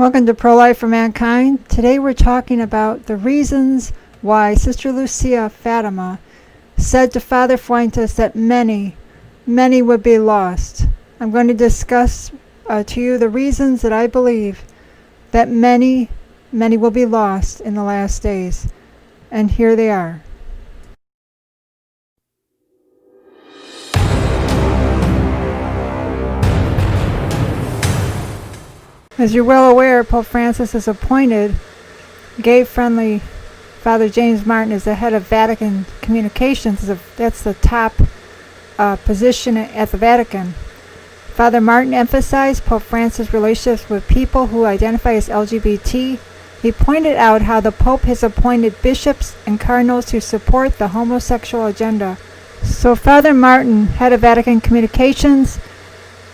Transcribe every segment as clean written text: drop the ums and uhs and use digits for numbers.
Welcome to Pro-Life for Mankind. Today we're talking about the reasons why Sister Lucia Fatima said to Father Fuentes that many would be lost. I'm going to discuss to you the reasons that I believe that many will be lost in the last days. And here they are. As you're well aware, Pope Francis has appointed gay-friendly Father James Martin as the head of Vatican Communications. That's the top position at the Vatican. Father Martin emphasized Pope Francis' relationships with people who identify as LGBT. He pointed out how the Pope has appointed bishops and cardinals to support the homosexual agenda. So Father Martin, head of Vatican Communications,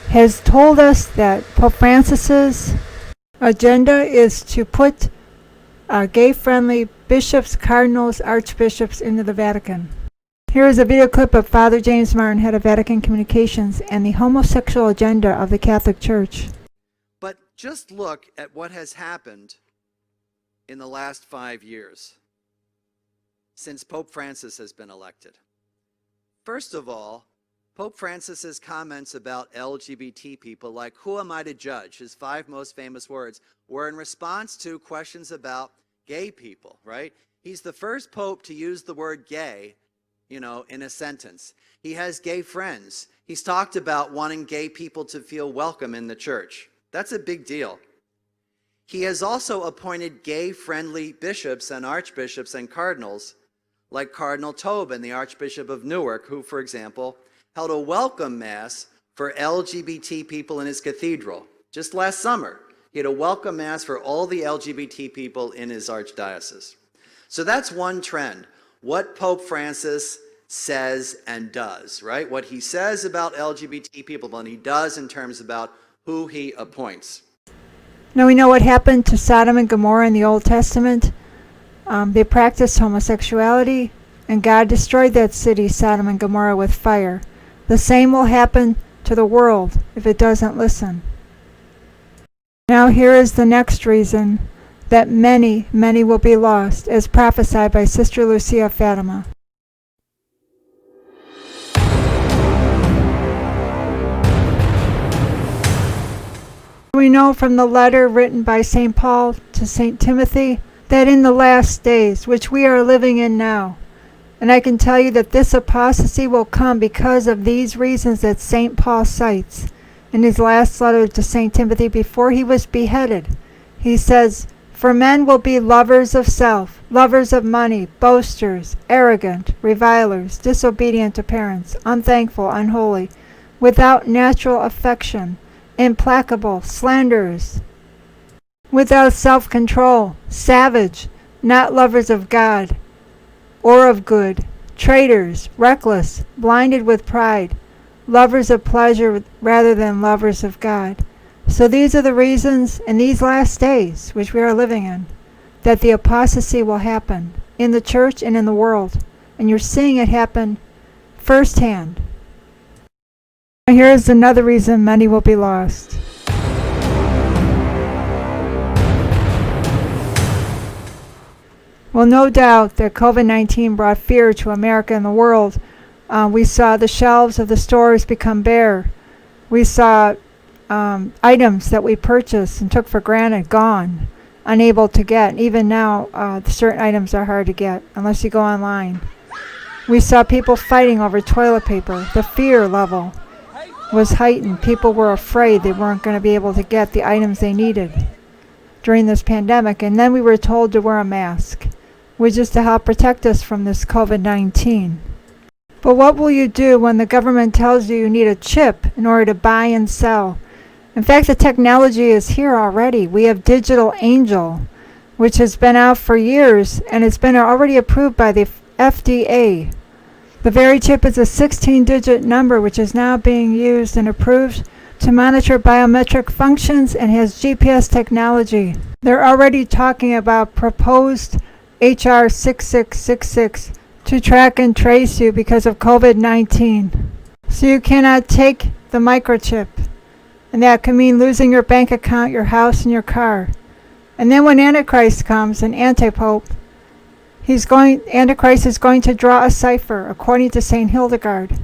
has told us that Pope Francis's agenda is to put gay-friendly bishops, cardinals, archbishops into the Vatican. Here is a video clip of Father James Martin, head of Vatican Communications, and the homosexual agenda of the Catholic Church. But just look at what has happened in the last 5 years since Pope Francis has been elected. First of all, Pope Francis's comments about LGBT people, like, "Who am I to judge?" his 5 most famous words, were in response to questions about gay people, right? He's the first pope to use the word gay, in a sentence. He has gay friends. He's talked about wanting gay people to feel welcome in the church. That's a big deal. He has also appointed gay-friendly bishops and archbishops and cardinals, like Cardinal Tobin, the Archbishop of Newark, who, for example, held a welcome mass for LGBT people in his cathedral. Just last summer, he had a welcome mass for all the LGBT people in his archdiocese. So that's one trend, what Pope Francis says and does, right? What he says about LGBT people and he does in terms about who he appoints. Now we know what happened to Sodom and Gomorrah in the Old Testament. They practiced homosexuality, and God destroyed that city, Sodom and Gomorrah, with fire. The same will happen to the world if it doesn't listen. Now here is the next reason that many will be lost, as prophesied by Sister Lucia Fatima. We know from the letter written by St. Paul to St. Timothy that in the last days, which we are living in now, and I can tell you that this apostasy will come because of these reasons that St. Paul cites in his last letter to St. Timothy before he was beheaded. He says, "For men will be lovers of self, lovers of money, boasters, arrogant, revilers, disobedient to parents, unthankful, unholy, without natural affection, implacable, slanderers, without self-control, savage, not lovers of God or of good, traitors, reckless, blinded with pride, lovers of pleasure rather than lovers of God." So these are the reasons in these last days, which we are living in, that the apostasy will happen in the church and in the world. And you're seeing it happen firsthand. Here's another reason many will be lost. Well, no doubt that COVID-19 brought fear to America and the world. We saw the shelves of the stores become bare. We saw items that we purchased and took for granted gone, unable to get. Even now, certain items are hard to get unless you go online. We saw people fighting over toilet paper. The fear level was heightened. People were afraid they weren't going to be able to get the items they needed during this pandemic. And then we were told to wear a mask, which is to help protect us from this COVID-19. But what will you do when the government tells you need a chip in order to buy and sell? In fact, the technology is here already. We have Digital Angel, which has been out for years, and it's been already approved by the FDA. The very chip is a 16-digit number, which is now being used and approved to monitor biometric functions and has GPS technology. They're already talking about proposed HR 6666 to track and trace you because of COVID-19. So you cannot take the microchip And that could mean losing your bank account, your house, and your car. And then when Antichrist comes, an antipope, Antichrist is going to draw a cipher according to St. Hildegard.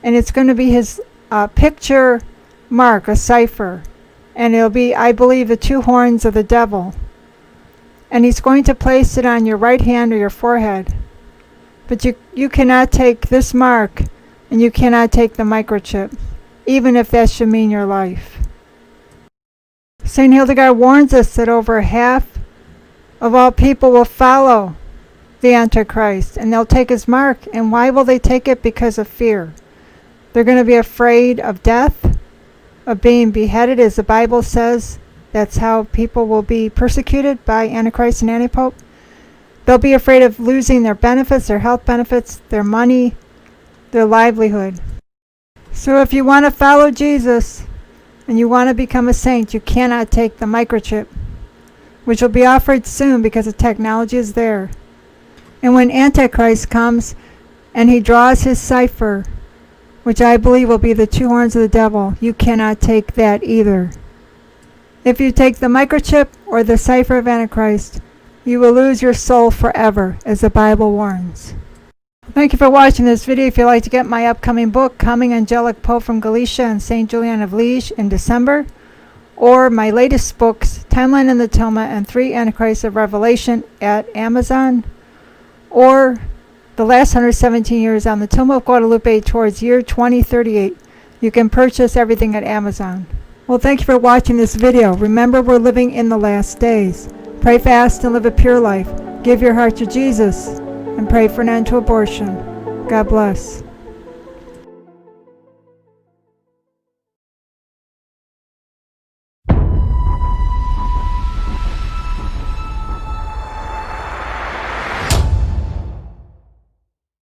And it's going to be his picture mark, a cipher. And it'll be, I believe, the two horns of the devil. And he's going to place it on your right hand or your forehead. But you cannot take this mark, and you cannot take the microchip, even if that should mean your life. St. Hildegard warns us that over half of all people will follow the Antichrist, and they'll take his mark. And why will they take it? Because of fear. They're going to be afraid of death, of being beheaded, as the Bible says. That's how people will be persecuted by Antichrist and Antipope. They'll be afraid of losing their benefits, their health benefits, their money, their livelihood. So if you want to follow Jesus and you want to become a saint, you cannot take the microchip, which will be offered soon because the technology is there. And when Antichrist comes and he draws his cipher, which I believe will be the two horns of the devil, you cannot take that either. If you take the microchip or the cipher of Antichrist, you will lose your soul forever, as the Bible warns. Thank you for watching this video. If you'd like to get my upcoming book, Coming Angelic Pope from Galicia and St. Julian of Liege in December, or my latest books, Timeline and the Tilma and 3 Antichrists of Revelation at Amazon, or The Last 117 Years on the Tomb of Guadalupe towards year 2038. You can purchase everything at Amazon. Well, thank you for watching this video. Remember, we're living in the last days. Pray fast and live a pure life. Give your heart to Jesus and pray for an end to abortion. God bless.